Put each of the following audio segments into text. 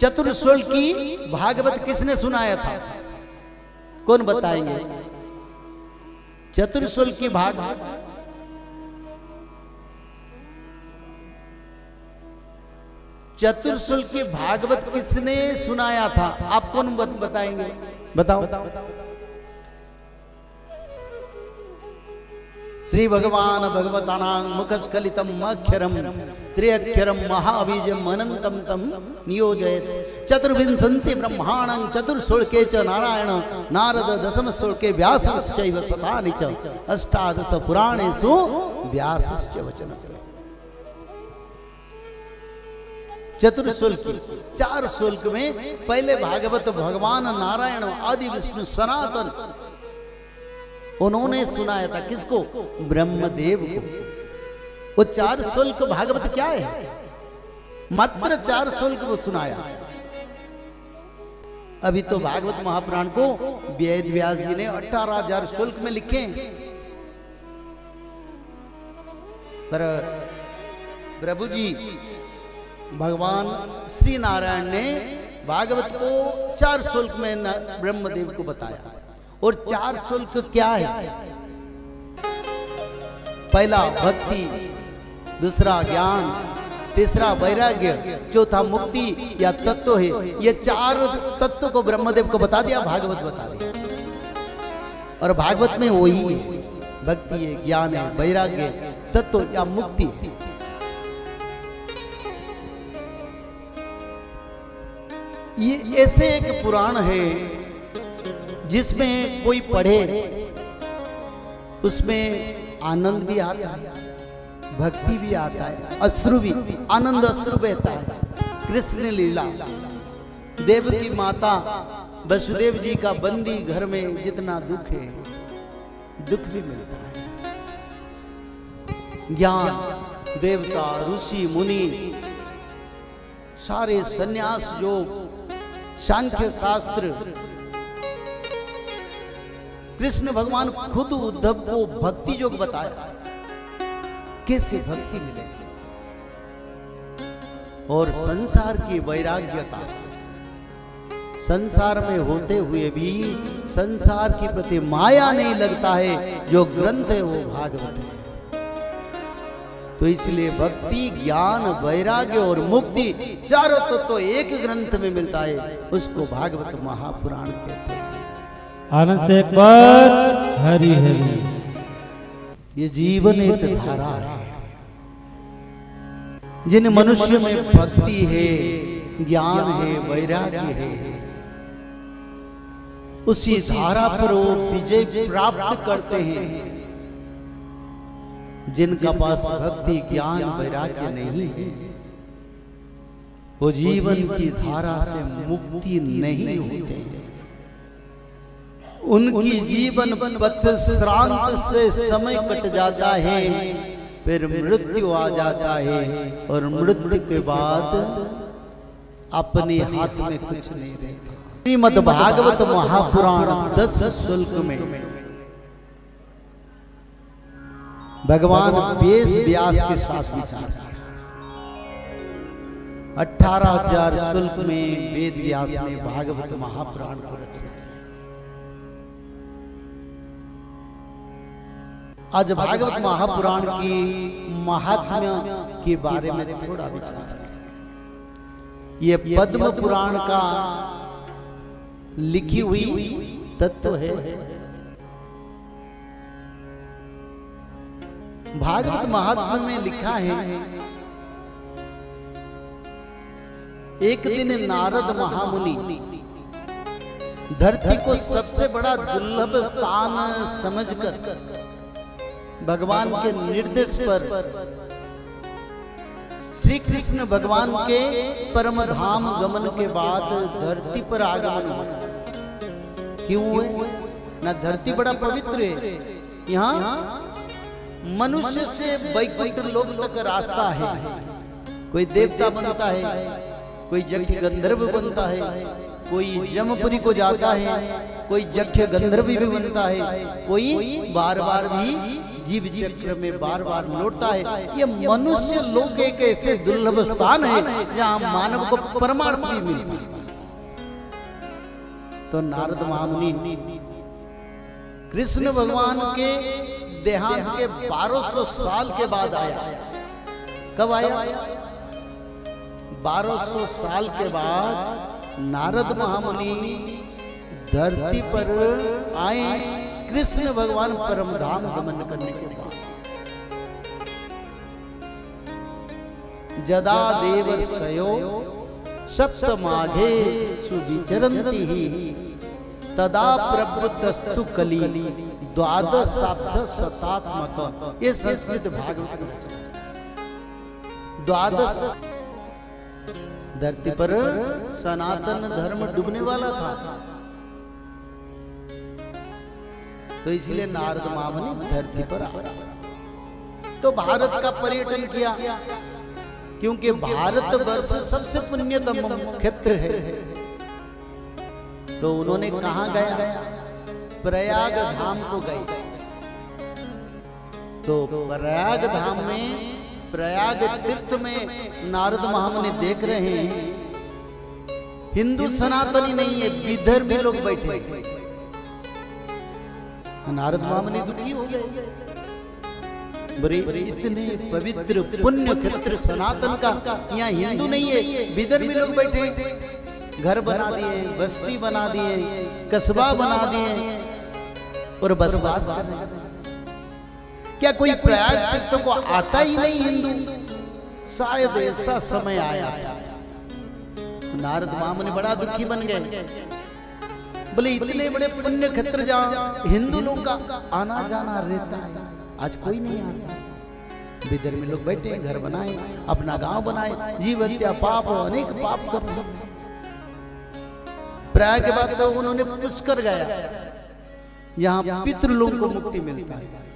चतुर्श्लोक की भागवत किसने सुनाया था? कौन बताएंगे? चतुर्श्लोक की चतुर्श्लोक की भागवत किसने सुनाया था? आप कौन बताएंगे? बताओ। श्री भगवान भगवतानां मुखस्खलितम अक्षरम त्र्यक्षरम महाबीजम अनंतम तम नियोजयत चतुर्विंशति ब्रह्माणं चतुर्श्लोके च नारायण नारद दशम श्लोके व्यासश्चैव शतानि च अष्टादश पुराणेषु व्यासश्च वचन। चतुर्श्लोक 4 श्लोक में पहले भागवत भगवान नारायण आदि विष्णु सनातन उन्होंने सुनाया था। किसको? ब्रह्मदेव को। वो 4 श्लोक भागवत क्या है? मात्र 4 श्लोक को सुनाया। अभी तो भागवत महापुराण को वेद व्यास जी ने 18,000 श्लोक में लिखे, पर प्रभु जी भगवान श्री नारायण ने भागवत को 4 श्लोक में ब्रह्मदेव को बताया। और 4 श्लोक क्या है? पहला भक्ति, दूसरा ज्ञान, तीसरा वैराग्य, चौथा मुक्ति या तत्व है। ये 4 तत्व को ब्रह्मदेव को बता दिया, भागवत बता दिया। और भागवत में वही है, भक्ति है, ज्ञान है, वैराग्य, तत्व या मुक्ति है। ये ऐसे एक पुराण है जिसमें कोई पढ़े उसमें आनंद भी आता है, भक्ति भी आता है, अश्रु भी, आनंद अश्रु बहता है। कृष्ण लीला, देव की माता वसुदेव जी का बंदी घर में जितना दुख है, दुख भी मिलता है। ज्ञान, देवता, ऋषि मुनि, सारे सन्यास योग, सांख्य शास्त्र, कृष्ण भगवान खुद उद्धव को भक्ति योग बताया, कैसे भक्ति मिलेगी। और संसार की वैराग्यता, संसार में होते हुए भी संसार के प्रति माया नहीं लगता है, जो ग्रंथ है वो भागवत है। तो इसलिए भक्ति, ज्ञान, वैराग्य और मुक्ति चारों तो एक ग्रंथ में मिलता है, उसको भागवत महापुराण कहते हैं। आनंद से एक बार हरि हरि। ये जीवन एक धारा है। जिन मनुष्य में भक्ति है, ज्ञान है, वैराग्य है, उसी धारा पर वो विजय प्राप्त करते हैं। जिनका पास भक्ति, ज्ञान, वैराग्य नहीं है, वो जीवन की धारा से मुक्ति नहीं होते हैं। उनकी जीवन पथ श्रांत से समय कट जाता है, फिर मृत्यु आ जाता है, और मृत्यु के बाद अपने हाथ में कुछ नहीं रहता। श्रीमद् भागवत महापुराण 10 श्लोक में भगवान वेद व्यास के साथ विचार, 18,000 श्लोक में वेद व्यास ने भागवत महापुराण को रचा। आज भागवत महापुराण की महात्म्य के बारे में थोड़ा विचार। ये पद्म पुराण का लिखी हुई तत्व है। भागवत महात्म्य में लिखा है, एक दिन नारद महामुनि धरती को सबसे बड़ा दुर्लभ स्थान समझकर भगवान के निर्देश पर श्री कृष्ण भगवान के परम धाम गमन के बाद धरती पर आगमन हुआ। क्यों है? ना धरती बड़ा पवित्र है, यहाँ मनुष्य से वैकुंठ लोक तक रास्ता है। कोई देवता बनता है, कोई यक्ष गंधर्व बनता है, कोई जमपुरी को जाता है, कोई यक्ष गंधर्व भी बनता है, कोई बार बार भी जीव चक्र में बार बार लौटता है। ये मनुष्य लोक एक ऐसे दुर्लभ स्थान है जहां मानव को परमार्थ भी मिलता है। तो नारद महामुनि कृष्ण भगवान के देहांत के 1200 साल के बाद आया। कब आया? 1200 साल के बाद नारद महामुनि धरती पर आए, कृष्ण भगवान परम धाम गमन करने के बाद। जदा देवर्षयो सप्तमाघे सुविचरन्ति तदा प्रवृत्तस्तु कली द्वादशाब्द शतात्मक। ये संस्कृत भागवत में द्वादश। धरती पर सनातन धर्म डूबने वाला था, तो इसलिए नारद महामुनि धरती पर आ। तो भारत का पर्यटन किया, क्योंकि भारत वर्ष सबसे पुण्यतम क्षेत्र है। तो उन्होंने कहां गया? प्रयाग धाम को गए। तो प्रयाग धाम में, प्रयाग तीर्थ में नारद महामुनि देख रहे हैं हिंदू सनातनी नहीं है, विधर्मी लोग बैठे। नारद महामुनि दुखी हो गए। बड़े इतने पवित्र पुण्य क्षेत्र सनातन का, यहाँ हिंदू नहीं है, विधर्मी लोग बैठे। घर बना दिए, बस्ती बना दिए, कस्बा बना दिए और बसवास कर रहे हैं। क्या कोई प्रयाग तीर्थ को आता ही नहीं हिंदू? शायद ऐसा समय आया। नारद महामुनि बड़ा दुखी बन गए। बोले इतने बड़े पुण्य क्षेत्र जहाँ हिंदू लोग का आना जाना रहता है, आज कोई नहीं आता। विधर्मी लोग बैठे, घर बनाए, अपना गांव बनाए, जीव हत्या पाप अनेक पाप कर रहे हैं। प्रयाग के बाद तो उन्होंने पुष्कर गया, यहाँ पितृलोक को मुक्ति मिलता है।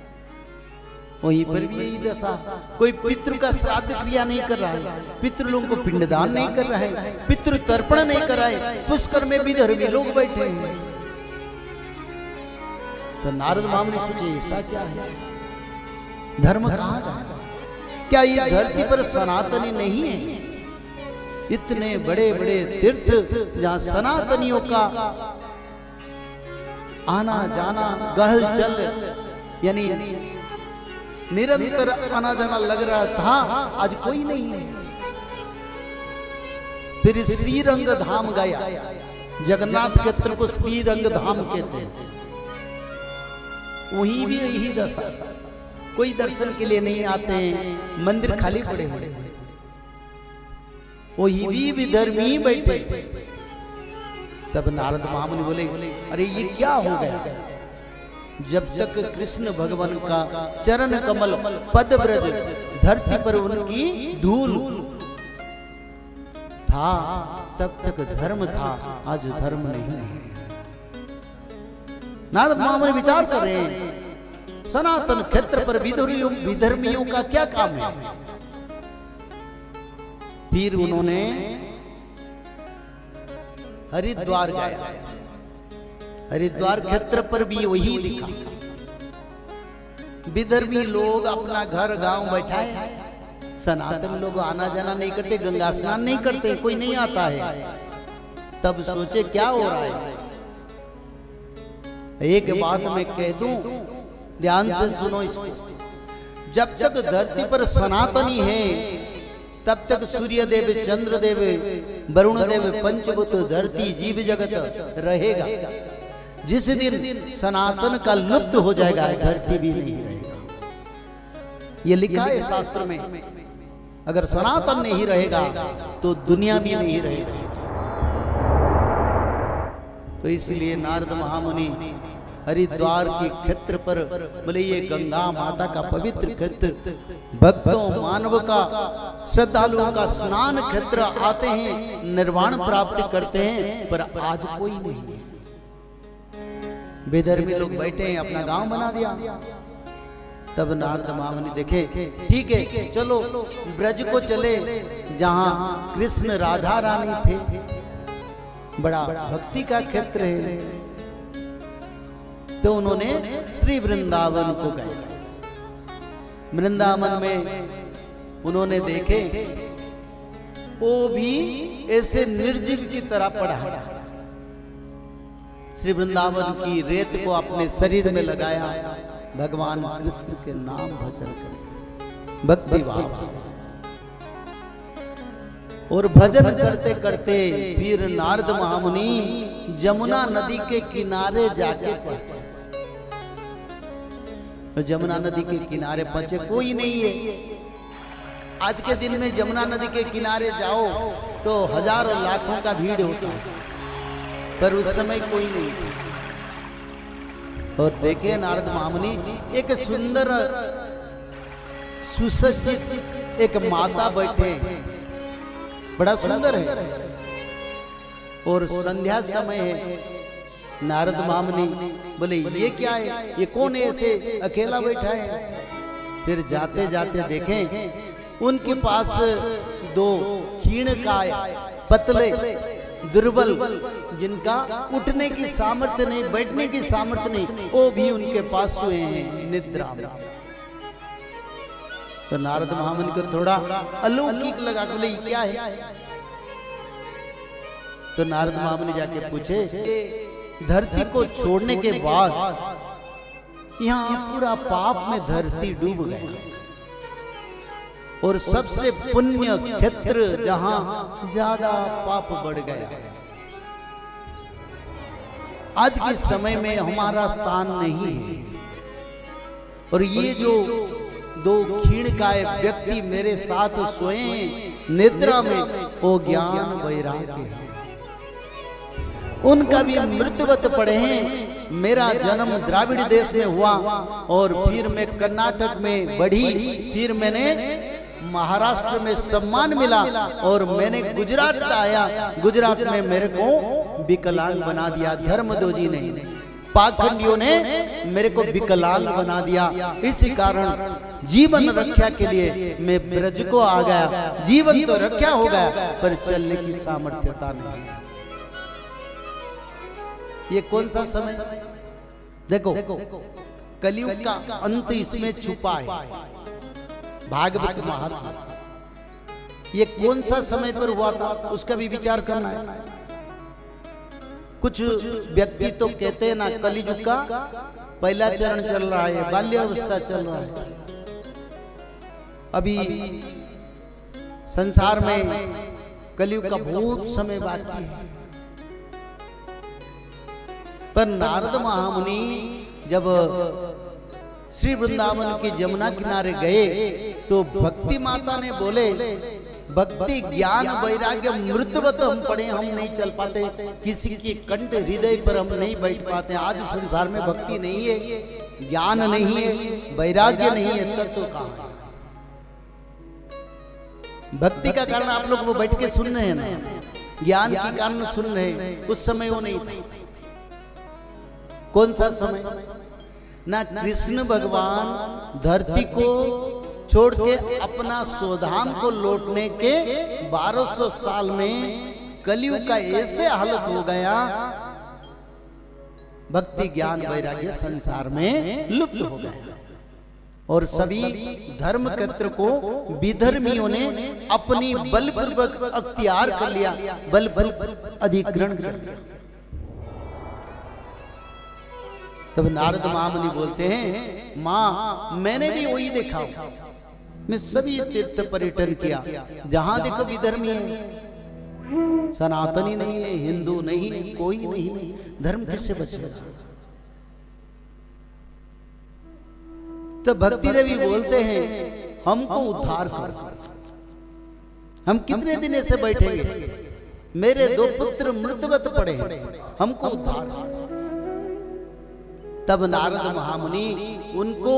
वहीं पर भी यही दशा, कोई पितृ का श्राद्ध क्रिया नहीं कर रहा है, पितृलोक को पिंडदान नहीं कर रहा है, पितृ तर्पण नहीं कर रहा है। पुष्कर में विधर्मी लोग बैठे हैं। तो नारद महामुनि सोचे ऐसा क्या है? धर्म कहाँ गया? क्या ये धरती पर सनातनी नहीं है? इतने बड़े बड़े तीर्थ जहाँ सनातनियों का आना जाना गहल चल, यानी निरंतर आना जाना लग रहा था, आज कोई नहीं है। फिर श्रीरंग धाम गया। जगन्नाथ क्षेत्र को श्रीरंग धाम कहते हैं। वहीं भी यही दशा, कोई दर्शन के लिए नहीं आते हैं, मंदिर खाली पड़े हैं। वही भी विधर्मी बैठे। तब नारद महामुनि बोले, अरे ये क्या हो गया? जब तक कृष्ण भगवान का चरण कमल पद ब्रज धरती पर उनकी धूल था, तब तक धर्म था, आज धर्म नहीं है। नारद महामुनि विचार कर रहे हैं, सनातन क्षेत्र पर विधर्मियों का क्या काम है? फिर उन्होंने हरिद्वार गया। हरिद्वार क्षेत्र पर भी वही दिखा। विधर्मी लोग अपना घर गांव बैठाए, सनातन लोग आना जाना नहीं करते, गंगा स्नान नहीं करते, कोई नहीं आता है। तब सोचे क्या हो रहा है? एक बात मैं कह दूं, ध्यान से सुनो इसको। जब तक धरती पर सनातनी है, तब तक सूर्य देव, चंद्र देव, वरुण देव, पंचभूत, धरती, जीव जगत रहेगा। जिस दिन सनातन का लुप्त हो जाएगा, धरती भी नहीं रहेगा। ये लिखा है शास्त्र में। अगर सनातन नहीं रहेगा तो दुनिया भी नहीं रहेगी। तो इसलिए नारद महामुनि हरिद्वार के क्षेत्र पर बोले, ये गंगा माता का पवित्र क्षेत्र, भक्तों मानव का, श्रद्धालुओं का स्नान क्षेत्र आते हैं, निर्वाण प्राप्त करते हैं, पर आज कोई नहीं है। विधर्मी लोग बैठे हैं, अपना गांव बना दिया। तब नारद महामुनि देखे, ठीक है चलो ब्रज को चले, जहां कृष्ण राधा रानी थे, बड़ा भक्ति का क्षेत्र है। तो उन्होंने श्री वृंदावन को गए। वृंदावन में उन्होंने देखे, वो भी ऐसे निर्जीव की तरह पड़ा है। श्री वृंदावन की रेत को अपने शरीर में लगाया, भगवान कृष्ण के नाम भजन करे भक्ति भाव से। और भजन करते करते फिर नारद महामुनि जमुना नदी के किनारे जाके पहुंचे। जमुना नदी के किनारे पहुंचे, कोई नहीं है। आज के दिन में जमुना नदी के किनारे जाओ तो हजारों लाखों का भीड़ होता है, पर उस समय कोई नहीं था। और देखे नारद महामुनि एक सुंदर सुसज्जित एक माता बैठे, बड़ा सुंदर है। और संध्या समय है। नारद महामुनि बोले ये क्या है, ये कौन है ऐसे अकेला बैठा है। फिर जाते जाते देखें उनके पास दो क्षीणकाय पतले दुर्बल, जिनका उठने की सामर्थ्य नहीं, बैठने की सामर्थ्य नहीं, वो भी उनके पास हुए हैं निद्रा में। तो नारद महामुनि को थोड़ा अलौकिक लगा, बोले क्या है। तो नारद महामुनि जाके पूछे, धरती को छोड़ने के बाद यहाँ पूरा पाप में धरती डूब गया, और सबसे पुण्य क्षेत्र जहां ज्यादा पाप बढ़ गया। आज के समय में हमारा स्थान नहीं है। और ये जो दो क्षीणकाय व्यक्ति मेरे साथ सोए निद्रा में, वो ज्ञान वैराग्य है। उनका भी मृत्युवत पड़े हैं। मेरा जन्म द्राविड़ देश में हुआ, और फिर मैं कर्नाटक में बढ़ी, फिर मैंने महाराष्ट्र में सम्मान मिला, और मैंने गुजरात आया, गुजरात में मेरे को विकलांग बना दिया धर्मध्वजी ने, पाखंडियों ने मेरे को विकलांग बना दिया। इसी कारण जीवन रक्षा के लिए मैं ब्रज को आ गया। जीवन तो रक्षा हो गया, पर चलने की सामर्थ्यता नहीं। ये कौन सा समय, देखो कलयुग का अंत इसमें छुपा है। भागवत महात्मा, ये कौन सा समय पर हुआ था उसका भी विचार करना है। कुछ व्यक्ति तो कहते हैं ना, कलयुग का पहला चरण चल रहा है, बाल्यावस्था चल रहा है। अभी संसार में कलयुग का बहुत समय बाकी है। पर नारद महामुनि जब श्री वृंदावन की जमुना किनारे गए, तो भक्ति माता ने बोले, भक्ति ज्ञान वैराग्य मृत्युवत हम पढ़े, हम नहीं चल पाते, किसी के कंठ हृदय पर हम नहीं बैठ पाते। आज संसार में भक्ति नहीं है, ज्ञान नहीं है, वैराग्य नहीं है, तत्व कहाँ है। भक्ति का कारण आप लोग वो बैठ के सुन रहे हैं ना, ज्ञान के कारण सुन रहे हैं, उस समय वो नहीं था। कौन सा समय, ना कृष्ण भगवान धरती को छोड़ के अपना स्वधाम को लौटने के 1200 साल में कलयुग का ऐसे हालत हो गया, भक्ति ज्ञान वैराग्य संसार में लुप्त हो गए, और सभी धर्म क्षेत्र को विधर्मियों ने अपनी बलपूर्वक अख्तियार कर लिया, बल अधिग्रहण कर लिया। तब नारद महामुनि बोलते हैं, माँ मैंने भी वही देखा, मैं सभी तीर्थ पर्यटन किया, जहां देखो विधर्मी है, सनातनी नहीं है, हिंदू नहीं है, कोई नहीं, धर्म किससे बचेगा। तो भक्ति देवी बोलते हैं, हमको उद्धार करो, हम कितने दिन ऐसे बैठेंगे, मेरे 2 पुत्र मृत्युवत पड़े, हमको उद्धार करो। तब नारद महामुनि उनको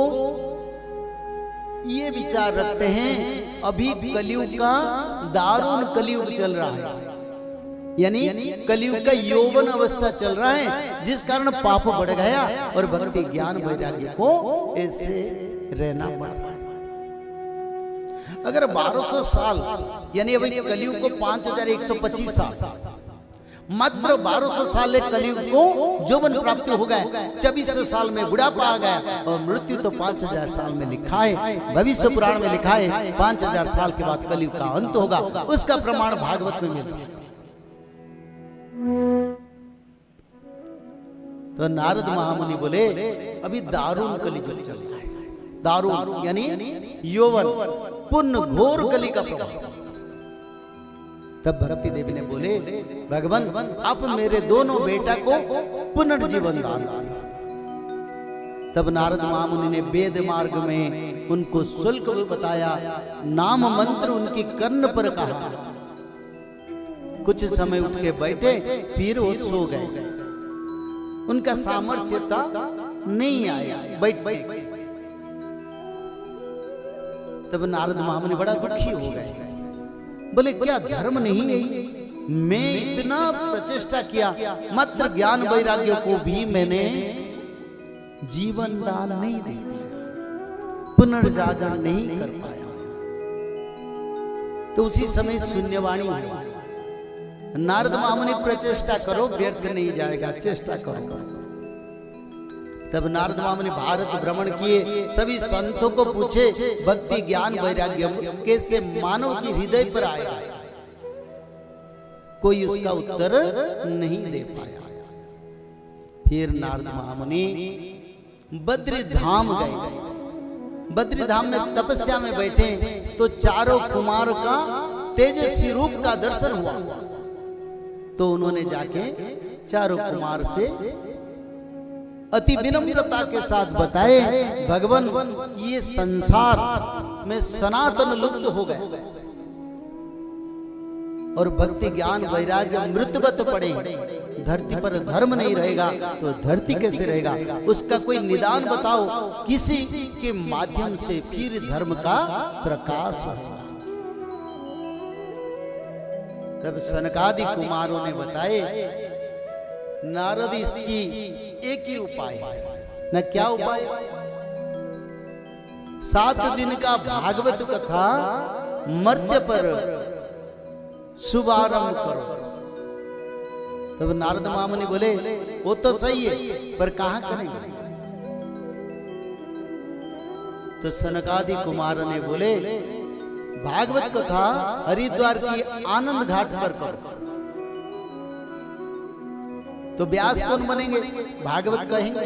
ये विचार रखते हैं, अभी कलयुग का दारुण कलयुग चल रहा है, यानी कलयुग का यौवन अवस्था चल रहा है, जिस कारण पाप बढ़ गया और भक्ति ज्ञान वैराग्य को ऐसे रहना पड़ा। अगर 1200 साल यानी अभी कलयुग को 5125 साल, मात्र 1200 साल कलयुग को यौवन प्राप्ति हो गए, 2400 साल में बुढ़ापा आ गया और मृत्यु तो 5000 साल में लिखा है। भविष्य पुराण में लिखा है 5000 साल के बाद कलयुग का अंत होगा। उसका प्रमाण भागवत में मिलता है। तो नारद महामुनि बोले अभी दारुण कलियुग चल रहा है, दारुण यानी यौवन पुण्य घोर कली का प्रभाव। तब भक्ति देवी ने बोले भगवान आप मेरे दोनों बेटा को पुनर्जीवन दान। तब नारद महामुनि ने वेद मार्ग में उनको शुल्क भी बताया, नाम मंत्र उनकी कर्ण पर कहा। कुछ समय उठ के बैठे, फिर वो सो गए। उनका सामर्थ्य था नहीं आया, बैठ बैठ। तब नारद महामुनि बड़ा दुखी हो गए, बोले क्या धर्म नहीं है? मैं इतना प्रचेष्टा किया, मात्र ज्ञान वैराग्य को भी मैंने जीवन दान नहीं दे दिया, पुनर्जागरण नहीं कर पाया। तो उसी समय शून्यवाणी हुई, नारद महामुनि प्रचेष्टा करो, व्यर्थ नहीं जाएगा, चेष्टा करो। तब नारद महामुनि भारत भ्रमण किए, सभी संतों को पूछे भक्ति ज्ञान वैराग्य कैसे मानव की हृदय पर आया। कोई उसका उत्तर नहीं दे पाया। फिर नारद महामुनि बद्री धाम गए। बद्री धाम में तपस्या में बैठे तो चारों कुमार का तेजस्वी रूप का दर्शन हुआ। तो उन्होंने जाके चारों कुमार से अति विनम्रता के साथ बताए भगवान ये संसार में सनातन लुप्त हो गए और भक्ति ज्ञान वैराग्य मृतवत पड़े, धरती पर धर्म नहीं रहेगा तो धरती कैसे रहेगा? उसका कोई निदान बताओ, किसी के माध्यम से फिर धर्म का प्रकाश हो। तब सनकादि कुमारों ने बताए नारद इसकी एक ही उपाय है। न क्या उपाय? 7 दिन का भागवत कथा मर्त्य पर शुभारंभ करो। तब नारद महामुनि बोले वो तो सही है, पर कहां करेंगे? तो सनकादि कुमार ने बोले भागवत कथा हरिद्वार की आनंद घाट पर करो। तो व्यास कौन बनेंगे? भागवत कहेंगे।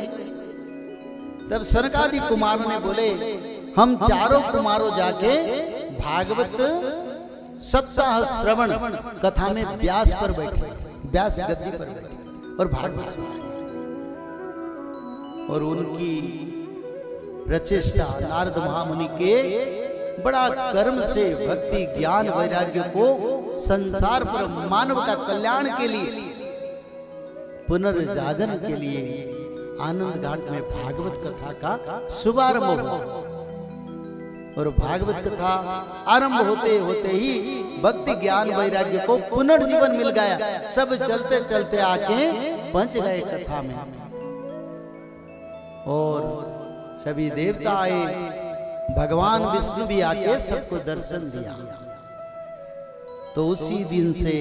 तब सनकादि कुमार ने बोले हम चारों कुमारों जाके भागवत सप्ताह श्रवण कथा में व्यास पर बैठे, व्यास गद्दी पर बैठे और भागवत सुने। और उनकी प्रचेष्टा नारद महामुनि के बड़ा कर्म से भक्ति ज्ञान वैराग्य को संसार पर मानव का कल्याण के लिए, पुनर्जागरण के लिए आनंद घाट में भागवत कथा का शुभारंभ हुआ। और भागवत कथा आरंभ होते होते ही भक्ति ज्ञान वैराग्य को पुनर्जीवन मिल गया। सब चलते चलते आके पहुंच गए कथा में और सभी देवता आए, भगवान विष्णु भी आके सबको दर्शन दिया। तो उसी दिन से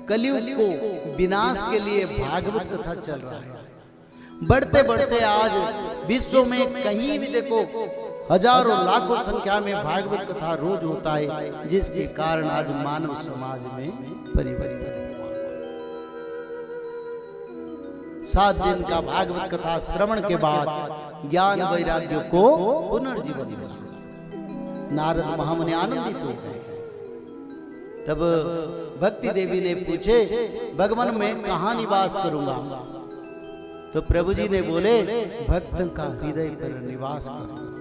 कलयुग को विनाश के लिए भागवत कथा चल रहा है। बढ़ते बढ़ते आज विश्व में कहीं भी देखो हजारों लाखों संख्या में भागवत कथा रोज होता है, जिसके कारण आज मानव समाज में परिवर्तन हुआ। 7 दिन का भागवत कथा श्रवण के बाद ज्ञान वैराग्य को पुनर्जीवन मिला। नारद महामुनि आनंदित हो गए। तब भक्ति देवी ने पूछे भगवान मैं कहाँ निवास करूंगा? तो प्रभु जी ने बोले भक्त का हृदय पर निवास करो।